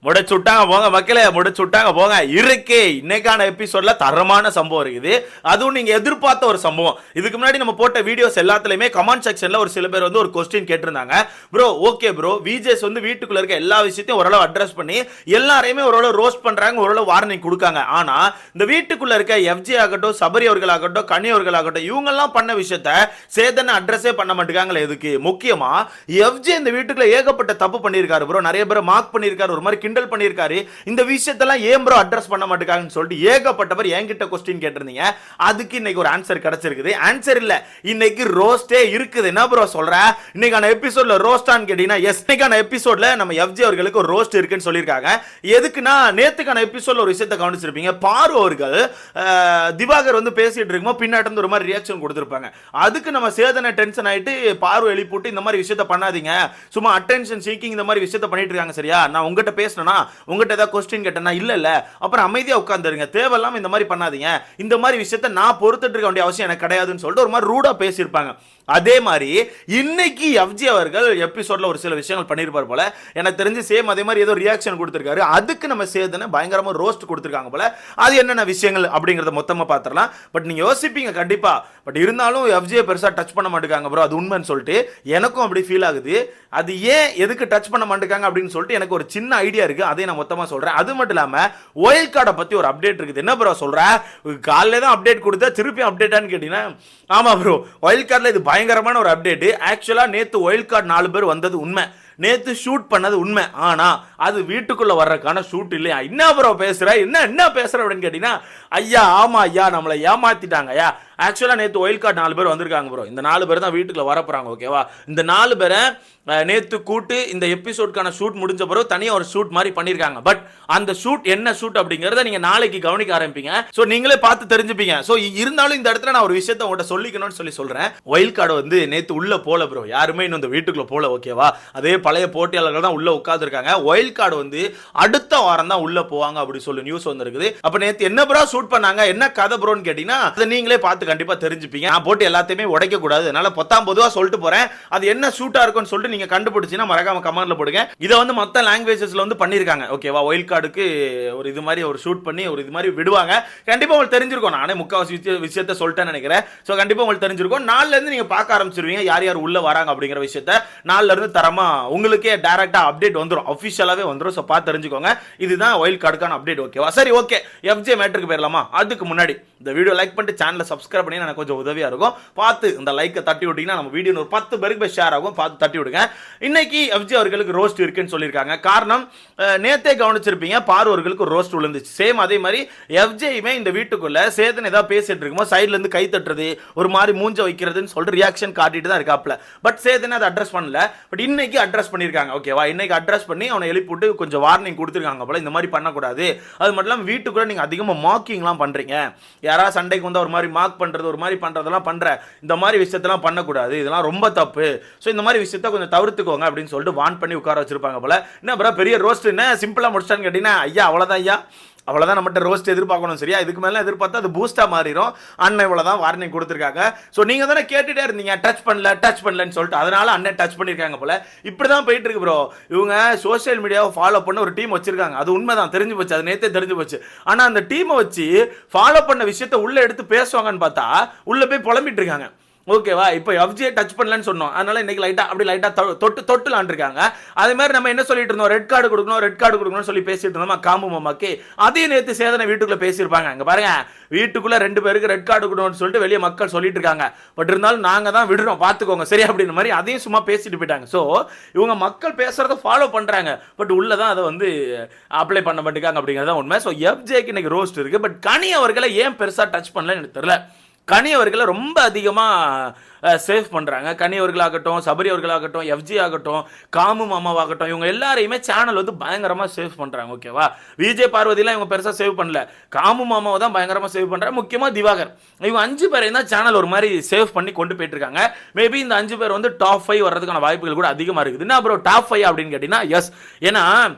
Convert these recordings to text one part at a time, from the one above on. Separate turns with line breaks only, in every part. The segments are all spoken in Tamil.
முடிச்சுட்டாங்க போங்க மக்களே, முடிச்சுட்டாங்க போங்க. இருக்கு இன்னைக்கான எபிசோட்ல தரமான சம்பவம் இருக்குது. அதுவும் நீங்க எதிர்பார்த்த ஒரு சம்பவம். இதுக்கு முன்னாடி நம்ம போட்ட வீடியோஸ் எல்லாத்துலயுமே கமெண்ட் செக்ஷன்ல ஒரு சில பேர் வந்து ஒரு கொஸ்டின் கேட்டிருந்தாங்க. ப்ரோ ஓகே ப்ரோ, விஜேஸ் வந்து வீட்டுக்குள்ள இருக்க எல்லா விஷயத்தையும் ஓரளவு அட்ரஸ் பண்ணி எல்லாரையுமே ஓரளவு ரோஸ்ட் பண்றாங்க, ஓரளவு வார்னிங் கொடுக்காங்க. ஆனா இந்த வீட்டுக்குள்ள இருக்க எஃப்ஜே ஆகட்டும், சபரி அவர்கள் ஆகட்டும், கனி அவர்கள் ஆகட்டும், இவங்க எல்லாம் பண்ண விஷயத்த சேதனை அட்ரஸே பண்ண மாட்டேங்காங்களே. எதுக்கு? முக்கியமா எஃப்ஜே இந்த வீட்டுக்குள்ள ஏகப்பட்ட தப்பு பண்ணியிருக்காரு ப்ரோ. நிறைய பேர் மார்க் பண்ணியிருக்காரு, ஒரு மாதிரி கிண்டல் பண்ணியிருக்காரு. இந்த விஷயத்தெல்லாம் ஏன் ப்ரோ அட்ரஸ் பண்ண மாட்டேங்காங்கன்னு சொல்லிட்டு ஏகப்பட்டவர் என்கிட்ட கொஸ்டின் கேட்டிருந்தீங்க. அதுக்கு இன்னைக்கு ஒரு ஆன்சர் கிடைச்சிருக்குது. ஆன்சர் இல்ல, இன்னைக்கு ரோஸ்டே இருக்குது. என்ன ப்ரோ சொல்ற? இன்னைக்கான எபிசோட்ல ரோஸ்டான்னு கேட்டீங்கன்னா எஸ், இன்னைக்கான எபிசோட்ல நம்ம எஃப்ஜே அவர்களுக்கு ஒரு ரோஸ்ட் இருக்குன்னு சொல்லியிருக்காங்க. எதுக்குன்னா நேத்துக்கான எபிசோட்ல ஒரு விஷயத்தை கவனிச்சிருப்பீங்க. பாரு அவர்கள் திவாகர் வந்து பேசிட்டு இருக்கும்போது பின்னாடி ஒரு மாதிரி ரியாக்ஷன் கொடுத்திருப்பாங்க. அதுக்கு நம்ம சேதனை டென்ஷன் ஆயிட்டு பாரு எழுப்பிட்டு இந்த மாதிரி விஷயத்தை பண்ணாதீங்க, சும்மா அட்டென்ஷன் சீக்கிங் இந்த மாதிரி விஷயத்தை பண்ணிட்டு இருக்காங்க, சரியா? நான் உங்ககிட்ட பேசினேன், உங்ககிட்ட ஏதாவது கொஸ்டின் கேட்டேன்னா இல்ல அப்புறம் அமைதியா உட்கார்ந்துருங்க, தேவையில்லாம இந்த மாதிரி பண்ணாதீங்க, இந்த மாதிரி விஷயத்தை நான் பொறுத்துட்டு இருக்க வேண்டிய அவசியம் எனக்கு கிடையாதுன்னு சொல்லிட்டு ஒரு மாதிரி ரூடா பேசியிருப்பாங்க. அதே மாதிரி இன்னைக்கு எஃப்ஜே அவர்கள் எபிசோட்ல ஒரு சில விஷயங்கள் பண்ணிருப்பார் போல. எனக்கு தெரிஞ்சு சேம் அதே மாதிரி ஏதோ ரியாக்ஷன் கொடுத்திருக்காரு. அதுக்கு நம்ம சேதனை பயங்கரமா ரோஸ்ட் கொடுத்திருக்காங்க போல. அது என்னென்ன விஷயங்கள் அப்படிங்கறத மொத்தமா பாத்திரலாம். பட் நீங்க யோசிப்பீங்க கண்டிப்பா, பட் இருந்தாலும் எஃப்ஜே பெருசா டச் பண்ண மாட்டேங்காங்க ப்ரோ, அது உண்மைன்னு சொல்லிட்டு எனக்கும் அப்படி ஃபீல் ஆகுது. அது ஏன் எதுக்கு டச் பண்ண மாட்டேங்காங்க அப்படின்னு சொல்லிட்டு எனக்கு ஒரு சின்ன ஐடியா இருக்கு, அதை நான் மொத்தமா சொல்றேன். அது மட்டும் இல்லாம ஒயில்ட் கார்டை பத்தி ஒரு அப்டேட் இருக்குது. என்ன ப்ரோ சொல்ற? காலையில தான் அப்டேட் கொடுத்தா திருப்பி அப்டேட்டான்னு கேட்டீங்கன்னா ஆமா ப்ரோ, ஒயில்ட் கார்டில் இது பயங்கரமான ஒரு அப்டேட். ஆக்சுவலா நேத்து ஒயில்ட் கார்டு 4 பேர் வந்தது உண்மை, நேத்து ஷூட் பண்ணது உண்மை. ஆனா அது வீட்டுக்குள்ள வர்றதுக்கான ஷூட் இல்லையா? என்ன ப்ரோ பேசுற, என்ன பேசுற அப்படின்னு கேட்டீங்கன்னா ஐயா ஆமா ஐயா, நம்மளை ஏமாத்திட்டாங்க ஐயா. ஆக்சுவலா நேத்து ஒயில்ட் கார்டு 4 பேர் வந்திருக்காங்க ப்ரோ. இந்த 4 பேர் தான் வீட்டுக்குள்ள வரப்போறாங்க, ஓகேவா? இந்த 4 பேரை நேத்து கூட்டு இந்த எபிசோட்கான ஷூட் முடிஞ்ச பிறகு தனியாக ஒரு ஷூட் மாதிரி பண்ணியிருக்காங்க. பட் அந்த ஷூட் என்ன ஷூட் அப்படிங்கிறத நீங்க நாளைக்கு கவனிக்க ஆரம்பிப்பீங்க. ஸோ நீங்களே பார்த்து தெரிஞ்சுப்பீங்க. ஸோ இருந்தாலும் இந்த இடத்துல நான் ஒரு விஷயத்தை உங்கள்கிட்ட சொல்லிக்கணும்னு சொல்றேன். ஒயில்ட் கார்டு வந்து நேத்து உள்ள போல ப்ரோ, யாருமே இன்னும் இந்த வீட்டுக்குள்ள போல, ஓகேவா? அதே பழைய போட்டியாளர்கள் தான் உள்ள உட்கார்ந்துருக்காங்க. ஒயில்ட் கார்டு வந்து அடுத்த வாரம் தான் உள்ள போவாங்க அப்படி சொல்லி நியூஸ் வந்திருக்குது. அப்ப நேத்து என்ன ப்ரோ ஷூட் பண்ணாங்க, என்ன கதை ப்ரோன்னு கேட்டீங்கன்னா அதை நீங்களே பார்த்து கண்டிப்பா தெரிஞ்சுப்பீங்க. நான் போட்டு எல்லாத்தையுமே உடைக்க கூடாது, அதனால 10 சொல்லிட்டு போறேன். அது என்ன ஷூட்டா இருக்கும்னு சொல்லிட்டு நீங்க கண்டுபிடிச்சீங்கன்னா மறக்காம கமெண்ட்ல போடுங்க. இதை வந்து மற்ற லாங்குவேஜஸ்ல வந்து பண்ணிருக்காங்க, ஓகேவா? ஒயில்ட் கார்டுக்கு ஒரு இது மாதிரி ஒரு ஷூட் பண்ணி ஒரு இது மாதிரி விடுவாங்க. கண்டிப்பா உங்களுக்கு தெரிஞ்சிருக்கும். நானே முக்காவாசி விஷயத்தை சொல்லிட்டேன்னு நினைக்கிறேன். ஸோ கண்டிப்பா உங்களுக்கு தெரிஞ்சிருக்கும். நாளில இருந்து நீங்க பார்க்க ஆரம்பிச்சிருவீங்க யார் யார் உள்ள வராங்க அப்படிங்கிற விஷயத்த. நாளில இருந்து தரமா உங்களுக்கே டைரக்டா அப்டேட் வந்துடும், அஃபிஷியலாவே வந்துடும். ஸோ பார்த்து தெரிஞ்சுக்கோங்க. இதுதான் ஒயில்ட் கார்டுக்கான அப்டேட், ஓகேவா? சரி, ஓகே, எஃப்ஜே மேட்டருக்கு போயிடலாமா? அதுக்கு முன்னாடி இந்த வீடியோ லைக் பண்ணிட்டு சேனலை சப்ஸ்கிரைப் பண்ணி எனக்கு கொஞ்சம் உதவியா இருக்கும். பார்த்து இந்த லைக்கை தட்டி விட்டீங்கன்னா நம்ம வீடியோ ஒரு 10 பேருக்கு போய் ஷேர் ஆகும். பார்த்து தட்டி விடுங்க. இன்னைக்கு எஃப்ஜே அவர்களுக்கு ரோஸ்ட் இருக்குன்னு சொல்லியிருக்காங்க. காரணம் நேத்தே கவனிச்சிருப்பீங்க, பாரு அவர்களுக்கு ஒரு ரோஸ்ட் விழுந்துச்சு. சேம் அதே மாதிரி எஃப்ஜேயுமே இந்த வீட்டுக்குள்ள சேதன் ஏதாவது பேசிட்டு இருக்கும்போது சைட்ல இருந்து கை தட்டுறது, ஒரு மாதிரி மூஞ்ச வைக்கிறதுன்னு சொல்லிட்டு ரியாக்ஷன் காட்டிட்டு தான் இருக்காப்ல. பட் சேதன் அதை அட்ரஸ் பண்ணல. பட் இன்னைக்கு அட்ரஸ் பண்ணியிருக்காங்க, ஓகேவா? இன்னைக்கு அட்ரஸ் பண்ணி அவனை எழுப்பிட்டு கொஞ்சம் வார்னிங் கொடுத்துருக்காங்க போல, இந்த மாதிரி பண்ணக்கூடாது. அது மட்டும் இல்லாமல் வீட்டுக்குள்ள நீங்க அதிகமாக மார்க்கிங்லாம் பண்றீங்க, யாராவது சண்டைக்கு வந்து ஒரு மாதிரி மார்க் பண்றது, ஒரு மாதிரி பண்றதெல்லாம் பண்ற, இந்த மாதிரி விஷயத்தெல்லாம் பண்ணக்கூடாது, இதெல்லாம் ரொம்ப தப்பு. ஸோ இந்த மாதிரி விஷயத்த கொஞ்சம் தவிர்த்துக்கோங்க அப்படின்னு சொல்லிட்டு வான் பண்ணி உட்கார வச்சிருப்பாங்க போல. என்ன ப்ரோ பெரிய ரோஸ்ட் என்ன சிம்பிளா முடிச்சிட்டான்னு கேட்டீங்கன்னா ஐயா அவ்வளவுதான் ஐயா, அவ்வளவுதான். நம்மகிட்ட ரோஸ்ட் எதிர்பார்க்கணும், சரியா? இதுக்கு மேல எதிர்பார்த்தா அது பூஸ்டா மாறிடும். அண்ணன் இவ்வளவுதான் வார்னிங் கொடுத்துருக்காங்க. ஸோ நீங்க தானே கேட்டுட்டே இருந்தீங்க டச் பண்ணலன்னு சொல்லிட்டு, அதனால அண்ணன் டச் பண்ணிருக்காங்க போல. இப்படிதான் போயிட்டு இருக்கு ப்ரோ. இவங்க சோசியல் மீடியாவை ஃபாலோ பண்ண ஒரு டீம் வச்சிருக்காங்க, அது உண்மைதான், தெரிஞ்சு போச்சு, அது நேத்தே தெரிஞ்சு போச்சு. ஆனா அந்த டீமை வச்சு ஃபாலோ பண்ண விஷயத்த உள்ள எடுத்து பேசுவாங்கன்னு பார்த்தா உள்ள போய் புலம்பிட்டு இருக்காங்க, ஓகேவா? இப்போ எஃப்ஜே டச் பண்ணலன்னு சொன்னோம், அதனால இன்னைக்கு லைட்டா தொட்டுலான் இருக்காங்க. அதே மாதிரி நம்ம என்ன சொல்லிட்டு இருந்தோம், ரெட் கார்டு கொடுக்கணும்னு சொல்லி பேசிட்டு இருந்தோம் காம்பு மாமாக்கு. அதே நேத்து சேதனை வீட்டுக்குள்ள பேசியிருப்பாங்க. அங்க பாருங்க, வீட்டுக்குள்ள 2 பேருக்கு ரெட் கார்டு கொடுக்கணும்னு சொல்லிட்டு வெளியே மக்கள் சொல்லிட்டு இருக்காங்க. பட் இருந்தாலும் நாங்க தான் விடுறோம், பாத்துக்கோங்க, சரி? அப்படின்ற மாதிரி அதையும் சும்மா பேசிட்டு போயிட்டாங்க. ஸோ இவங்க மக்கள் பேசுறத ஃபாலோ பண்றாங்க, பட் உள்ளதான் அதை வந்து அப்ளை பண்ண மாட்டேங்காங்க அப்படிங்கிறத உண்மை. ஸோ எஃப்ஜேக்கு இன்னைக்கு ரோஸ்ட் இருக்கு. பட் கனி அவர்களை ஏன் பெருசா டச் பண்ணலன்னு எனக்கு தெரியல. கனி அவர்களை ரொம்ப அதிகமாக சேவ் பண்ணுறாங்க. கனி அவர்களாகட்டும், சபரி அவர்களாகட்டும், எஃப்ஜே ஆகட்டும், காமு மாமாவாகட்டும், இவங்க எல்லாரையுமே சேனல் வந்து பயங்கரமாக சேவ் பண்ணுறாங்க, ஓகேவா? விஜய் பார்வதிலாம் இவங்க பெருசாக சேவ் பண்ணல, காமு மாமாவை தான் பயங்கரமாக சேவ் பண்ணுறாங்க. முக்கியமாக திவாகர், இவங்க 5 பேரையும் தான் சேனல் ஒரு மாதிரி சேவ் பண்ணி கொண்டு போயிட்டு இருக்காங்க. மேபி இந்த 5 பேர் வந்து டாப் 5 வர்றதுக்கான வாய்ப்புகள் கூட அதிகமாக இருக்குது. என்ன ப்ரோ டாப் 5 அப்படின்னு கேட்டிங்கன்னா எஸ். ஏன்னா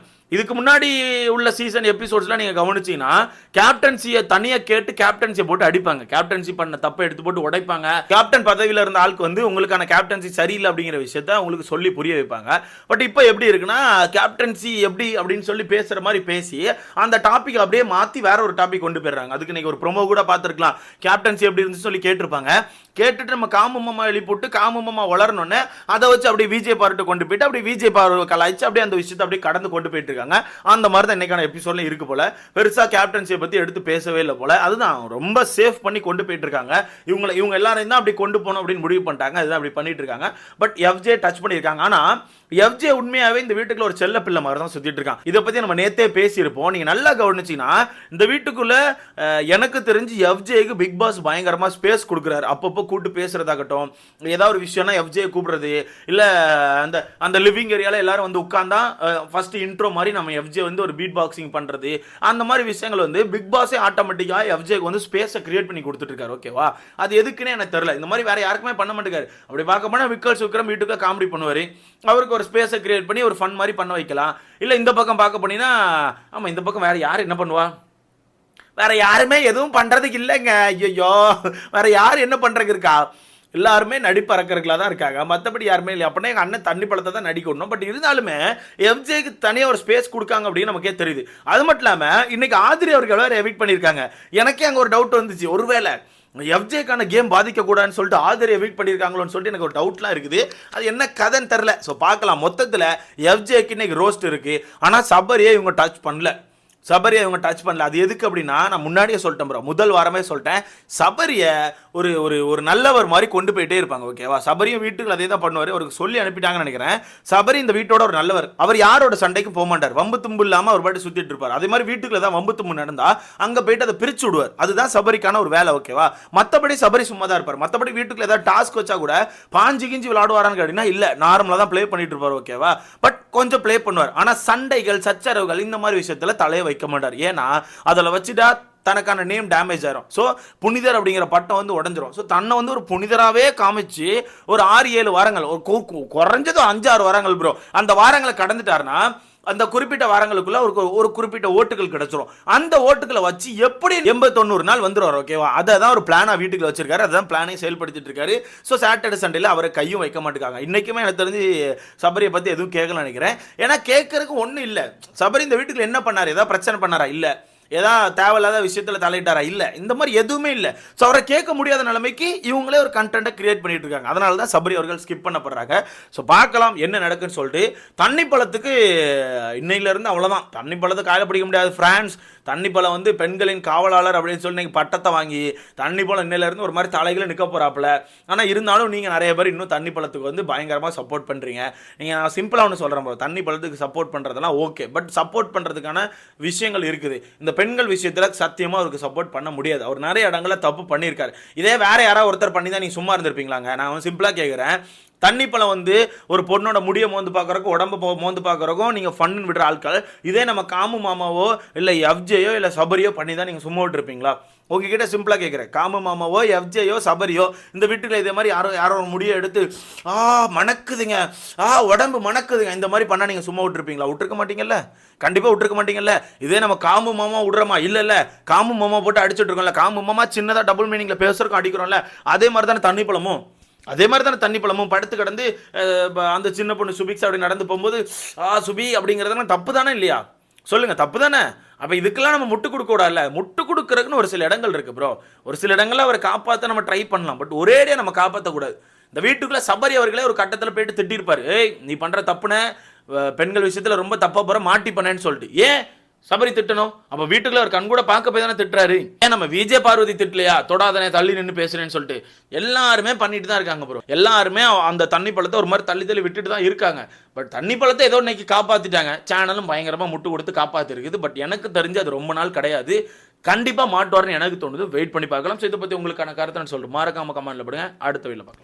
இதுக்கு முன்னாடி உள்ள சீசன் எபிசோட்ஸ்லாம் நீங்க கவனிச்சீங்கன்னா கேப்டன்சியை தனியா கேட்டு கேப்டன்சியை போட்டு அடிப்பாங்க, கேப்டன்சி பண்ண தப்பை எடுத்து போட்டு உடைப்பாங்க. கேப்டன் பதவியில இருந்த ஆளுக்கு வந்து உங்களுக்கான கேப்டன்சி சரியில்லை அப்படிங்கிற விஷயத்த உங்களுக்கு சொல்லி புரிய வைப்பாங்க. பட் இப்போ எப்படி இருக்குன்னா கேப்டன்சி எப்படி அப்படின்னு சொல்லி பேசுற மாதிரி பேசி அந்த டாபிக் அப்படியே மாத்தி வேற ஒரு டாபிக் கொண்டு போயிடுறாங்க. அதுக்கு நீங்க ஒரு ப்ரோமோ கூட பார்த்துருக்கலாம். கேப்டன்சி எப்படி இருந்து சொல்லி கேட்டிருப்பாங்க. கேட்டுட்டு நம்ம காமம்மா எழுப்பிட்டு காமம்மா வளரணும்னு அதை வச்சு அப்படியே விஜய் பார்ட்டு கொண்டு போயிட்டு அப்படியே விஜய் பார்வை கலாய்ச்சி அப்படியே அந்த விஷயத்தை அப்படியே கடந்து கொண்டு போயிட்டு இருக்காங்க. அந்த மாதிரி தான் இன்னைக்கான எபிசோட்ல இருக்கு போல. பெருசா கேப்டன்சியை பத்தி எடுத்து பேசவே இல்லை போல. அதுதான் ரொம்ப சேஃப் பண்ணி கொண்டு போயிட்டு இருக்காங்க. இவங்க எல்லாரும் தான் அப்படி கொண்டு போகணும் அப்படின்னு முடிவு பண்ணிட்டாங்க. அதுதான் அப்படி பண்ணிட்டு இருக்காங்க. பட் எஃப்ஜே டச் பண்ணியிருக்காங்க. ஆனா எஃப்ஜே உண்மையாவே இந்த வீட்டுக்குள்ள ஒரு செல்ல பிள்ளை மாதிரி தான் சுத்திட்டு இருக்கான். இதை பத்தி நம்ம நேத்தே பேசியிருப்போம். நீங்க நல்லா கவனிச்சீங்கன்னா இந்த வீட்டுக்குள்ள எனக்கு தெரிஞ்சு எஃப்ஜேக்கு பிக் பாஸ் பயங்கரமா ஸ்பேஸ் கொடுக்குறாரு. அப்பப்போ கூட்டு பேசுறதாகட்டும், ஏதாவது ஒரு விஷயம்னா எஃப்ஜே கூப்பிடுறது, இல்ல அந்த அந்த லிவிங் ஏரியால எல்லாரும் வந்து உட்கார்ந்தா ஃபர்ஸ்ட் இன்ட்ரோ மாதிரி நம்ம எஃப்ஜே வந்து ஒரு பீட் பாக்ஸிங் பண்றது, அந்த மாதிரி விஷயங்கள் வந்து பிக் பாஸே ஆட்டோமேட்டிக்கா எஃப்ஜேக்கு வந்து ஸ்பேஸை கிரியேட் பண்ணி கொடுத்துட்டு இருக்காரு. ஓகேவா, அது எதுக்குன்னு எனக்கு தெரியல. இந்த மாதிரி வேற யாருக்குமே பண்ண மாட்டேங்காரு. அப்படி பார்க்க போனா விக்கல்ஸ் விக்ரம் வீட்டுக்கு காமெடி பண்ணுவாரு. அவருக்கு ஒரு ஸ்பேஸை கிரியேட் பண்ணி ஒரு ஃபன் மாதிரி பண்ண வைக்கலாம். இல்ல இந்த பக்கம் பார்க்க போனீங்கன்னா ஆமா இந்த பக்கம் வேற யார் என்ன பண்ணுவா, வேற யாருமே எதுவும் பண்றதுக்கு இல்லைங்க. ஐயோ வேற யார் என்ன பண்றதுக்கு இருக்கா, எல்லாருமே நடிப்பறக்கிறதுல தான் இருக்காங்க, மற்றபடி யாருமே இல்லை. அப்படின்னா எங்கள் அண்ணன் தண்ணி பழத்தை தான் நடிக்கணும். பட் இருந்தாலுமே எஃப்ஜேக்கு தனியாக ஒரு ஸ்பேஸ் கொடுக்காங்க அப்படின்னு நமக்கே தெரியுது. அது மட்டும் இல்லாமல் இன்னைக்கு ஆதிரி அவர்கள் வேறு எவிட் பண்ணியிருக்காங்க. எனக்கே அங்கே ஒரு டவுட் வந்துச்சு, ஒருவேளை எஃப்ஜேக்கான கேம் பாதிக்கக்கூடாதுன்னு சொல்லிட்டு ஆதிரி எவிட் பண்ணியிருக்காங்களோன்னு சொல்லிட்டு எனக்கு ஒரு டவுட்லாம் இருக்குது. அது என்ன கதைன்னு தெரில. ஸோ பார்க்கலாம். மொத்தத்தில் எஃப்ஜேக்கு இன்னைக்கு ரோஸ்ட் இருக்குது. ஆனால் சபரியே இவங்க டச் பண்ணல. சபரியை இவங்க டச் பண்ணல. அது எதுக்கு அப்படின்னா நான் முன்னாடியே சொல்லிட்டேன் ப்ரோ, முதல் வாரமே சொல்லிட்டேன். சபரியை ஒரு ஒரு ஒரு நல்லவர் மாதிரி கொண்டு போயிட்டே இருப்பாங்க. ஓகேவா, சபரியும் வீட்டுக்கு அதே தான் பண்ணுவார். அவருக்கு சொல்லி அனுப்பிட்டாங்கன்னு நினைக்கிறேன். சபரி இந்த வீட்டோட ஒரு நல்லவர். அவர் யாரோட சண்டைக்கும் போக மாட்டார். வம்பு தும்பு இல்லாமல் அவர் பாட்டு சுற்றிட்டு இருப்பார். அதே மாதிரி வீட்டுக்குள்ள தான் வம்பு தும்பு நடந்தா அங்கே போயிட்டு அதை பிரிச்சு விடுவார். அதுதான் சபரிக்கான ஒரு வேலை. ஓகேவா, மற்றபடி சபரி சும்மா தான் இருப்பார். மற்றபடி வீட்டுக்குள்ள ஏதாவது டாஸ்க் வச்சா கூட பாஞ்சு கிஞ்சி விளையாடுவாரான்னு கேட்டீங்கன்னா இல்லை, நார்மலாக தான் ப்ளே பண்ணிட்டு இருப்பார். ஓகேவா, பட் கொஞ்சம் ப்ளே பண்ணுவார். ஆனால் சண்டைகள் சச்சரவுகள் இந்த மாதிரி விஷயத்தில் தலையை வைக்க மாட்டார். ஏன்னா அதில் வச்சுட்டா தனக்கான நேம் டேமேஜ் ஆயிரும். ஸோ புனிதர் அப்படிங்கிற பட்டம் வந்து உடஞ்சிரும். ஸோ தன்னை வந்து ஒரு புனிதராகவே காமிச்சு ஒரு 6-7 வாரங்கள், ஒரு குறைஞ்சது 5-6 வாரங்கள் ப்ரோ, அந்த வாரங்களை கடந்துட்டாருன்னா அந்த குறிப்பிட்ட வாரங்களுக்குள்ள ஒரு குறிப்பிட்ட ஓட்டுகள் கிடைச்சிரும். அந்த ஓட்டுகளை வச்சு எப்படி 80-90 நாள் வந்துருவார். ஓகேவா, அதை தான் ஒரு பிளானா வீட்டுக்குள்ள வச்சிருக்காரு. அதான் பிளானே செயல்படுத்திட்டு இருக்காரு. ஸோ சாட்டர்டே சண்டேல அவரை கையும் வைக்க மாட்டேங்காங்க. இன்னைக்குமே எனக்கு தெரிஞ்சு சபரியை பத்தி எதுவும் கேட்கல நினைக்கிறேன். ஏன்னா கேட்கறதுக்கு ஒன்றும் இல்லை. சபரி இந்த வீட்டுக்குள்ள என்ன பண்ணாரு, ஏதாவது பிரச்சனை பண்ணாரா, இல்லை ஏதாவது தேவையில்லாத விஷயத்துல தலையிட்டாரா, இல்லை, இந்த மாதிரி எதுவுமே இல்லை. ஸோ அவரை கேட்க முடியாத நிலைமைக்கு இவங்களே ஒரு கண்டென்ட்டை கிரியேட் பண்ணிட்டு இருக்காங்க. அதனால தான் சபரி அவர்கள் ஸ்கிப் பண்ணப்படுறாங்க. ஸோ பார்க்கலாம் என்ன நடக்குன்னு சொல்லிட்டு. தண்ணி பழத்துக்கு இன்னையிலேருந்து அவ்வளோதான். தண்ணி பழத்தை காய பிடிக்க முடியாது. பிரான்ஸ் தண்ணி பழம் வந்து பெண்களின் காவலாளர் அப்படின்னு சொல்லி நீங்கள் பட்டத்தை வாங்கி தண்ணி பழம் இன்னையிலேருந்து ஒரு மாதிரி தலைகளை நிற்க போகிறாப்புல. ஆனால் இருந்தாலும் நீங்கள் நிறைய பேர் இன்னும் தண்ணி பழத்துக்கு வந்து பயங்கரமாக சப்போர்ட் பண்ணுறீங்க. நீங்கள் நான் சிம்பிளாக ஒன்று சொல்கிறேன் ப்ரோ, தண்ணி பழத்துக்கு சப்போர்ட் பண்ணுறதெல்லாம் ஓகே, பட் சப்போர்ட் பண்ணுறதுக்கான விஷயங்கள் இருக்குது. இந்த பெண்கள் விஷயத்தில் சத்தியமாக அவருக்கு சப்போர்ட் பண்ண முடியாது. அவர் நிறைய இடங்களில் தப்பு பண்ணியிருக்காரு. இதே வேற யாராவது ஒருத்தர் பண்ணி தான் நீங்கள் சும்மா இருந்திருப்பீங்களாங்க? நான் சிம்பிளாக கேட்குறேன். தண்ணி பழம் வந்து ஒரு பொண்ணோட முடியை மோந்து பார்க்குறக்கும் உடம்பு மோந்து பார்க்குறக்கும் நீங்கள் ஃபன்னு விடுற ஆட்கள். இதே நம்ம காமு மாமாவோ இல்லை எஃப்ஜேயோ இல்லை சபரியோ பண்ணி தான் நீங்கள் சும்மா விட்டுருப்பீங்களா? உங்ககிட்ட சிம்பிளாக கேட்குறேன். காமு மாமாவோ எஃப்ஜேயோ சபரியோ இந்த வீட்டுக்குள்ள இதே மாதிரி யாரோ ஒரு முடியை எடுத்து மணக்குதுங்க, உடம்பு மணக்குதுங்க, இந்த மாதிரி பண்ணால் நீங்கள் சும்மா விட்டுருப்பீங்களா? விட்டுருக்க மாட்டீங்கல்ல, கண்டிப்பாக விட்டுருக்க மாட்டீங்கல்ல. இதே நம்ம காமு மாமா விடுறோமா? இல்லை, காமு மாமா போட்டு அடிச்சுட்டு இருக்கோம்ல, காமு மாமா சின்னதாக டபுள் மீனிங்கில் பேசுறதுக்கும் அடிக்கிறோம்ல, அதே மாதிரி தானே தண்ணி பழமும். அதே மாதிரி தானே தண்ணி பழமும் படுத்து கிடந்து அந்த சின்ன பொண்ணு சுபிக்ஸ் அப்படி நடந்து போகும்போது சுபி அப்படிங்கிறதுனா தப்பு தானே இல்லையா? சொல்லுங்க, தப்பு தானே? அப்போ இதுக்கெல்லாம் நம்ம முட்டு கொடுக்க கூடாதுல்ல. முட்டு கொடுக்கறதுக்குன்னு ஒரு சில இடங்கள் இருக்கு ப்ரோ. ஒரு சில இடங்கள்ல அவரை காப்பாற்ற நம்ம ட்ரை பண்ணலாம், பட் ஒரேடியாக நம்ம காப்பாற்றக்கூடாது. இந்த வீட்டுக்குள்ள சபரி அவர்களே ஒரு கட்டத்தில் போயிட்டு திட்டிருப்பாரு, ஏய் நீ பண்ற தப்புன பெண்கள் விஷயத்துல ரொம்ப தப்பா போற மாட்டி பண்ணேன்னு சொல்லிட்டு. ஏன் சபரி திட்டணும்? அப்ப வீட்டுக்குள்ள ஒரு கண் கூட பார்க்க போய் தானே திட்டுறாரு. ஏன் நம்ம விஜய் பார்வதி திட்டலையா, தொடாதனே தள்ளி நின்று பேசுறேன்னு சொல்லிட்டு? எல்லாருமே பண்ணிட்டு தான் இருக்காங்க ப்ரோ. எல்லாருமே அந்த தண்ணி பழத்தை ஒரு மாதிரி தள்ளி விட்டுட்டு தான் இருக்காங்க. பட் தண்ணி பழத்தை ஏதோ இன்னைக்கு காப்பாத்திட்டாங்க. சேனலும் பயங்கரமா முட்டு கொடுத்து காப்பாத்தி இருக்குது. பட் எனக்கு தெரிஞ்சு அது ரொம்ப நாள் கிடையாது. கண்டிப்பா மாட்டுவார்னு எனக்கு தோணுது. வெயிட் பண்ணி பார்க்கலாம். இதை பத்தி உங்களுக்கான கருத்துன்னு சொல்லிட்டு மறக்காம கமெண்ட்ல போடுங்க. அடுத்த வீடியோல பார்க்கலாம்.